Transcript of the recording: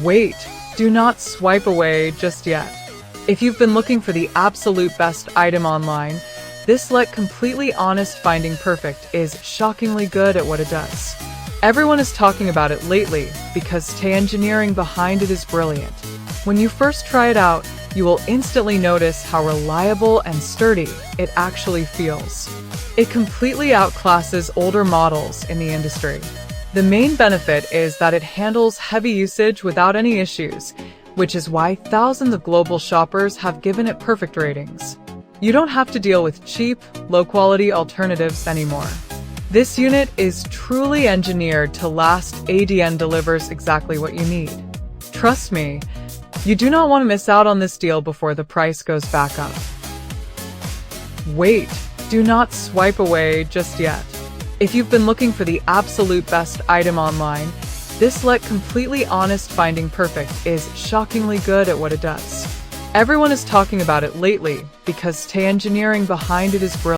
Wait, do not swipe away just yet. If you've been looking for the absolute best item online, this completely honest finding perfect is shockingly good at what it does. Everyone is talking about it lately because the engineering behind it is brilliant. When you first try it out, you will instantly notice how reliable and sturdy it actually feels. It completely outclasses older models in the industry. The main benefit is that it handles heavy usage without any issues, which is why thousands of global shoppers have given it perfect ratings. You don't have to deal with cheap, low-quality alternatives anymore. This unit is truly engineered to last. ADN delivers exactly what you need. Trust me, you do not want to miss out on this deal before the price goes back up. Wait, do not swipe away just yet. If you've been looking for the absolute best item online, this completely honest finding perfect is shockingly good at what it does. Everyone is talking about it lately because the engineering behind it is brilliant.